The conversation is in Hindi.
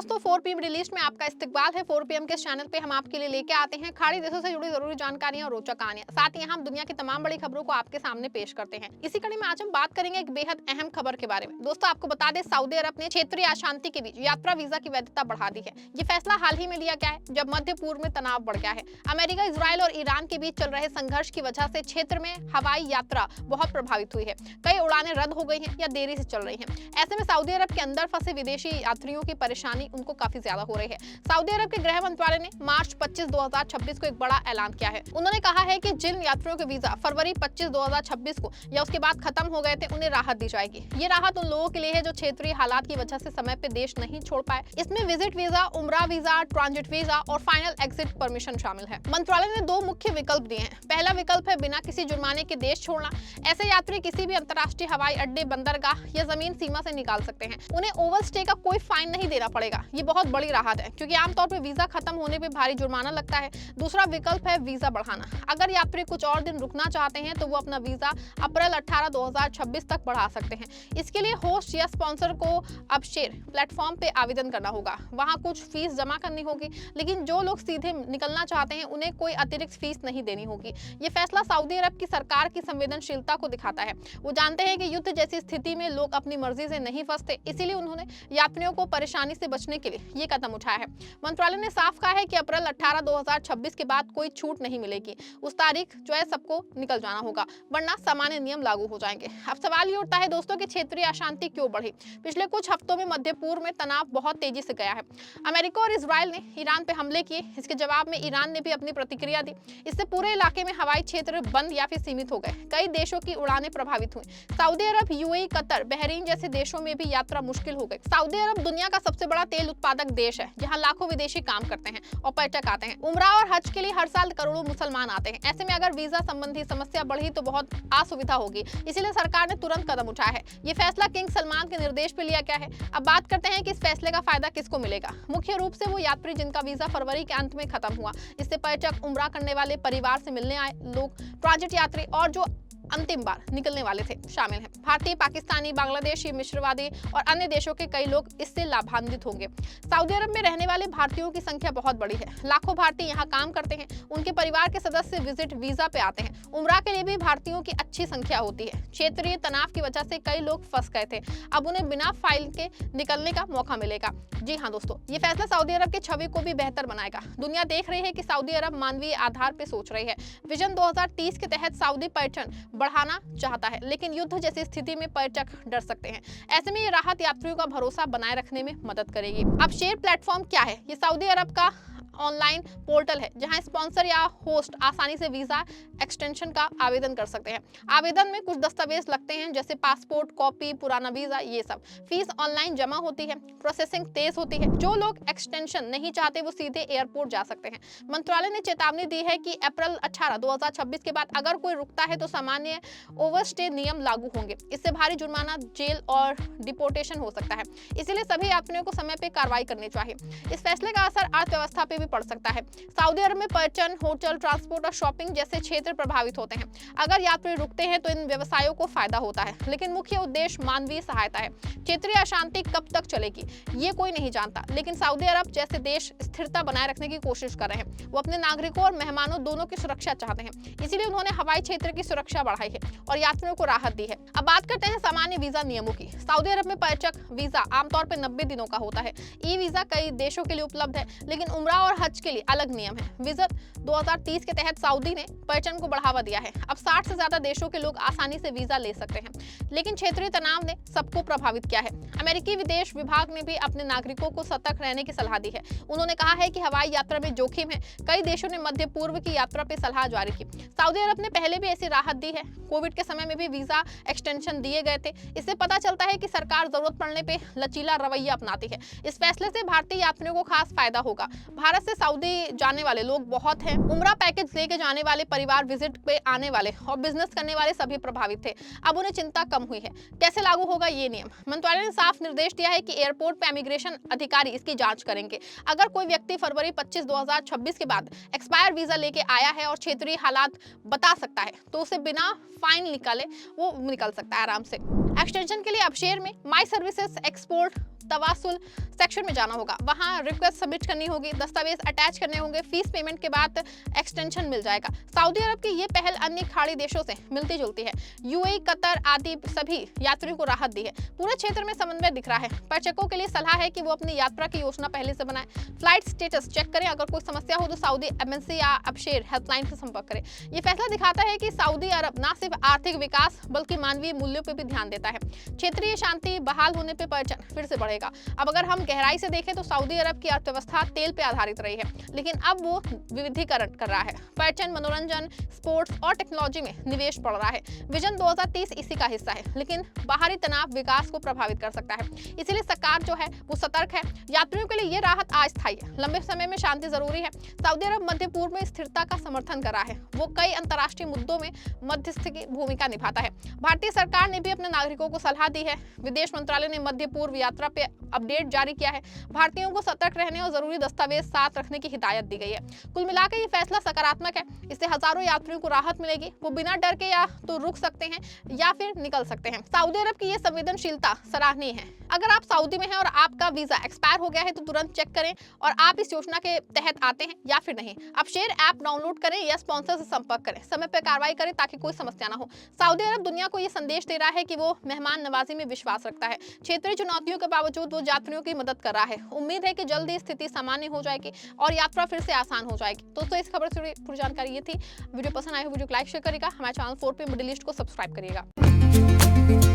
दोस्तों 4 पीएम रिलीज में आपका इस्तकबाल है। 4 पीएम के चैनल पे हम आपके लिए लेके आते हैं खाड़ी देशों से जुड़ी जरूरी जानकारियां और रोचक कहानियां। साथ ही हम दुनिया की तमाम बड़ी खबरों को आपके सामने पेश करते हैं। इसी कड़ी में आज हम बात करेंगे एक बेहद अहम खबर के बारे में। दोस्तों आपको बता दें, सऊदी अरब ने क्षेत्रीय अशांति के बीच यात्रा वीजा की वैधता बढ़ा दी है। ये फैसला हाल ही में लिया गया है जब मध्य पूर्व में तनाव बढ़ गया है। अमेरिका, इजराइल और ईरान के बीच चल रहे संघर्ष की वजह से क्षेत्र में हवाई यात्रा बहुत प्रभावित हुई है। कई उड़ानें रद्द हो गई हैं या देरी से चल रही हैं। ऐसे में सऊदी अरब के अंदर फंसे विदेशी यात्रियों की परेशानी उनको काफी ज्यादा हो रही है। सऊदी अरब के गृह मंत्रालय ने मार्च 25, 2026 को एक बड़ा ऐलान किया है। उन्होंने कहा है कि जिन यात्रियों के वीजा फरवरी 25, 2026 को या उसके बाद खत्म हो गए थे, उन्हें राहत दी जाएगी। ये राहत उन लोगों के लिए है जो क्षेत्रीय हालात की वजह से समय पे देश नहीं छोड़ पाए। इसमें विजिट वीजा, उम्रा वीजा, ट्रांजिट वीजा और फाइनल एग्जिट परमिशन शामिल है। मंत्रालय ने 2 मुख्य विकल्प दिए हैं। पहला विकल्प है बिना किसी जुर्माने के देश छोड़ना। ऐसे यात्री किसी भी अंतर्राष्ट्रीय हवाई अड्डे, बंदरगाह या जमीन सीमा से निकाल सकते हैं। उन्हें ओवर स्टे का कोई फाइन नहीं देना पड़ेगा। ये बहुत बड़ी राहत है क्योंकि आमतौर पर वीजा खत्म होने पे भारी जुर्माना लगता है। दूसरा विकल्प है वीजा बढ़ाना। अगर यात्री कुछ और दिन रुकना चाहते हैं तो वो अपना वीजा अप्रैल 18, 2026 तक बढ़ा सकते हैं। इसके लिए होस्ट या स्पॉन्सर को अपशेयर प्लेटफॉर्म पे आवेदन करना होगा। वहाँ कुछ फीस जमा करनी होगी, लेकिन जो लोग सीधे निकलना चाहते हैं उन्हें कोई अतिरिक्त फीस नहीं देनी होगी। ये फैसला सऊदी अरब की सरकार की संवेदनशीलता को दिखाता है। वो जानते हैं कि युद्ध जैसी स्थिति में लोग अपनी मर्जी से नहीं फंसते, इसीलिए उन्होंने यात्रियों को परेशानी से बचने के लिए ये कदम उठाया है। मंत्रालय ने साफ कहा है कि अप्रैल 18, 2026 के बाद कोई छूट नहीं मिलेगी। उस तारीख जो है सबको निकल जाना होगा, वरना सामान्य नियम लागू हो जाएंगे। अब सवाल ये उठता है दोस्तों कि क्षेत्रीय अशांति क्यों बढ़ी। पिछले कुछ हफ्तों में मध्य पूर्व में तनाव बहुत तेजी से गया है। अमेरिका और इजराइल ने ईरान पे हमले किए। इसके जवाब में ईरान ने भी अपनी प्रतिक्रिया दी। इससे पूरे इलाके में हवाई क्षेत्र बंद या फिर सीमित हो गए। कई देशों की उड़ानें प्रभावित हुई। सऊदी अरब, यूएई, कतर, बहरीन जैसे देशों में भी यात्रा मुश्किल हो गई। सऊदी अरब दुनिया का सबसे बड़ा तेल उत्पादक देश है, जहां लाखों विदेशी काम करते हैं और पर्यटक आते हैं। उम्रा और हज के लिए हर साल करोड़ों मुसलमान आते हैं। ऐसे में अगर वीजा संबंधी समस्या बढ़ी तो बहुत असुविधा होगी। इसीलिए सरकार ने तुरंत कदम उठाया है। ये फैसला किंग सलमान के निर्देश पे लिया गया है। अब बात करते हैं कि इस फैसले का फायदा किसको मिलेगा। मुख्य रूप से वो यात्री जिनका वीजा फरवरी के अंत में खत्म हुआ। इससे पर्यटक, उम्रा करने वाले, परिवार से मिलने आए लोग, ट्रांजिट यात्री और जो अंतिम बार निकलने वाले थे शामिल हैं। भारतीय, पाकिस्तानी, बांग्लादेशी, मिश्रवादी और अन्य देशों के कई लोग इससे लाभान्वित होंगे। सऊदी अरब में रहने वाले भारतीयों की संख्या बहुत बड़ी है। लाखों भारतीय यहाँ काम करते हैं। उनके परिवार के सदस्य विजिट वीजा पे आते हैं। उम्रा के लिए भी भारतीयों की अच्छी संख्या होती है। क्षेत्रीय तनाव की वजह से कई लोग फंस गए थे। अब उन्हें बिना फाइल के निकलने का मौका मिलेगा। जी हाँ दोस्तों, ये फैसला सऊदी अरब की छवि को भी बेहतर बनाएगा। दुनिया देख रही है कि सऊदी अरब मानवीय आधार पर सोच रही है। विजन 2030 के तहत सऊदी पर्यटन बढ़ाना चाहता है, लेकिन युद्ध जैसी स्थिति में पर्यटक डर सकते हैं। ऐसे में ये राहत यात्रियों का भरोसा बनाए रखने में मदद करेगी। अब शेयर प्लेटफॉर्म क्या है? ये सऊदी अरब का ऑनलाइन पोर्टल है जहां स्पॉन्सर या होस्ट आसानी से वीजा एक्सटेंशन का आवेदन कर सकते हैं। आवेदन में कुछ दस्तावेज लगते हैं जैसे पासपोर्ट कॉपी, पुराना वीजा, ये सब। फीस ऑनलाइन जमा होती है। प्रोसेसिंग तेज होती है। जो लोग एक्सटेंशन नहीं चाहते वो सीधे एयरपोर्ट जा सकते हैं। मंत्रालय ने चेतावनी दी है कि अप्रैल 18, 2026 के बाद अगर कोई रुकता है तो सामान्य ओवरस्टे नियम लागू होंगे। इससे भारी जुर्माना, जेल और डिपोर्टेशन हो सकता है। इसीलिए सभी यात्रियों को समय पे कार्रवाई करनी चाहिए। इस फैसले का असर अर्थव्यवस्था पे भी पड़ सकता है। सऊदी अरब में पर्यटन, होटल, ट्रांसपोर्ट और शॉपिंग जैसे क्षेत्र प्रभावित होते हैं। अगर यात्री रुकते हैं तो इन व्यवसायों को फायदा होता है, लेकिन मुख्य उद्देश्य मानवीय सहायता है। क्षेत्रीय अशांति कब तक चलेगी ये कोई नहीं जानता, लेकिन सऊदी अरब जैसे देश स्थिरता बनाए रखने की कोशिश कर रहे हैं। वो अपने नागरिकों और मेहमानों दोनों की सुरक्षा चाहते हैं। इसीलिए उन्होंने हवाई क्षेत्र की सुरक्षा बढ़ाई है और यात्रियों को राहत दी है। अब बात करते हैं सामान्य वीजा नियमों की। सऊदी अरब में पर्यटक वीजा आमतौर पर 90 दिनों का होता है। ई वीजा कई देशों के लिए उपलब्ध है, लेकिन उम्रा और हज के लिए अलग नियम है। विजन 2030 के तहत सऊदी ने पर्यटन को बढ़ावा दिया है। अब 60 से ज्यादा देशों के लोग आसानी से वीजा ले सकते हैं, लेकिन क्षेत्रीय तनाव ने सबको प्रभावित किया है। अमेरिकी विदेश विभाग ने भी अपने नागरिकों को सतर्क रहने की सलाह दी है। उन्होंने कहा है कि हवाई यात्रा में जोखिम है। कई देशों ने मध्य पूर्व की यात्रा पे सलाह जारी की। सऊदी अरब ने पहले भी ऐसी राहत दी है। कोविड के समय में भी वीजा एक्सटेंशन दिए गए थे। इससे पता चलता है कि सरकार जरूरत पड़ने पे लचीला रवैया अपनाती है। इस फैसले से भारतीय यात्रियों को खास फायदा होगा। भारत से सऊदी जाने वाले लोग बहुत हैं। उम्रा पैकेज लेके जाने वाले परिवार, विजिट पे आने वाले और बिजनेस करने वाले सभी प्रभावित थे। अब उन्हें चिंता कम हुई है। कैसे लागू होगा ये नियम? मंत्रालय ने साफ निर्देश दिया है कि एयरपोर्ट पे इमिग्रेशन अधिकारी इसकी जांच करेंगे। अगर कोई व्यक्ति फरवरी 25, 2026 के बाद एक्सपायर वीजा लेके आया है और क्षेत्रीय हालात बता सकता है तो उसे बिना फाइन निकाले वो निकल सकता है आराम से। एक्सटेंशन के लिए अब शेयर में माई सर्विसेज एक्सपोर्ट तवासुल सेक्शन में जाना होगा, वहां रिक्वेस्ट सबमिट करनी होगी, दस्तावेज अटैच करने होंगे, फीस पेमेंट के बाद एक्सटेंशन मिल जाएगा। सऊदी अरब की ये पहल अन्य खाड़ी देशों से मिलती जुलती है। यूएई, कतर आदि सभी यात्रियों को राहत दी है। पूरे क्षेत्र में समन्वय दिख रहा है। पर्यटकों के लिए सलाह है कि वो अपनी यात्रा की योजना पहले से बनाएं। फ्लाइट स्टेटस चेक करें, अगर कोई समस्या हो तो सऊदी एम्बेसी या अबशेर हेल्पलाइन से संपर्क करें। ये फैसला दिखाता है कि सऊदी अरब न सिर्फ आर्थिक विकास बल्कि मानवीय मूल्यों पर भी ध्यान देता है। क्षेत्रीय शांति बहाल होने पर पर्यटन फिर से बढ़ेगा। अब अगर हम गहराई से देखें तो सऊदी अरब की अर्थव्यवस्था तेल पे आधारित रही है, लेकिन अब वो विविधीकरण कर रहा है। पर्यटन, मनोरंजन, स्पोर्ट्स और टेक्नोलॉजी में निवेश बढ़ रहा है। विजन 2030 इसी का हिस्सा है, लेकिन बाहरी तनाव विकास को प्रभावित कर सकता है। इसीलिए सरकार जो है वो सतर्क है। यात्रियों के लिए ये राहत अस्थायी है। लंबे समय में शांति जरूरी है। सऊदी अरब मध्य पूर्व में स्थिरता का समर्थन कर रहा है। वो कई अंतर्राष्ट्रीय मुद्दों में मध्यस्थी की भूमिका निभाता है। भारतीय सरकार ने भी अपने नागरिकों को सलाह दी है। विदेश मंत्रालय ने मध्य पूर्व यात्रा पे अपडेट जारी किया है। भारतीयों को सतर्क रहने और जरूरी दस्तावेज साथ रखने की हिदायत दी गई है। कुल मिलाकर ये फैसला सकारात्मक है। इससे हजारों यात्रियों को राहत मिलेगी। वो बिना डर के या तो रुक सकते हैं या फिर निकल सकते हैं। सऊदी अरब की ये संवेदनशीलता सराहनीय है। अगर आप सऊदी में हैं और आपका वीजा एक्सपायर हो गया है तो तुरंत चेक करें और आप इस योजना के तहत आते हैं या फिर नहीं। अब शेयर ऐप डाउनलोड करें या स्पॉन्सर से संपर्क करें। समय पर कार्रवाई करें ताकि कोई समस्या ना हो। सऊदी अरब दुनिया को ये संदेश दे रहा है कि वो मेहमान नवाजी में विश्वास रखता है। क्षेत्रीय चुनौतियों के बावजूद वो यात्रियों की मदद कर रहा है। उम्मीद है कि जल्द ही स्थिति सामान्य हो जाएगी और यात्रा फिर से आसान हो जाएगी। दोस्तों, इस खबर से पूरी जानकारी ये थी। वीडियो पसंद आए हो वीडियो को लाइक शेयर करिएगा। हमारे चैनल 4P मिडिल ईस्ट को सब्सक्राइब करिएगा।